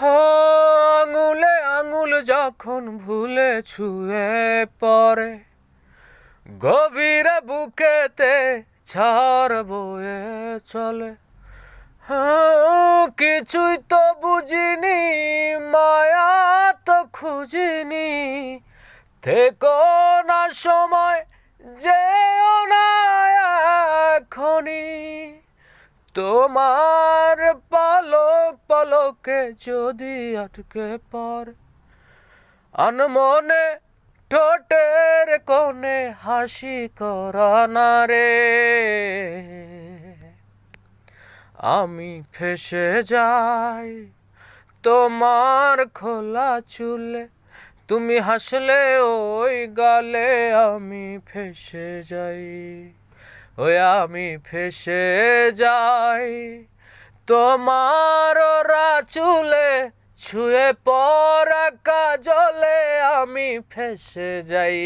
আঙুলে আঙুল যখন ভুলে ছুঁয়ে পড়ে, গভীরে বুকেতে ঝড় বয়ে চলে। কিছুই তো বুঝিনি, মায়া তো খুঁজিনি, থেকো না সময় যেও না এখনি। তোমার পলক পলকে যদি আটকে পড়ে, আনমনে ঠোঁটের কোণে হাসি করা না রে। আমি ফেসে যাই তোমার খোলা চুলে, তুমি হাসলে ওই গালে আমি ফেসে যাই। ওই আমি ফেসে যাই তোমার ওরা চুলে, ছুঁয়ে পড়া কাজলে আমি ফেসে যাই।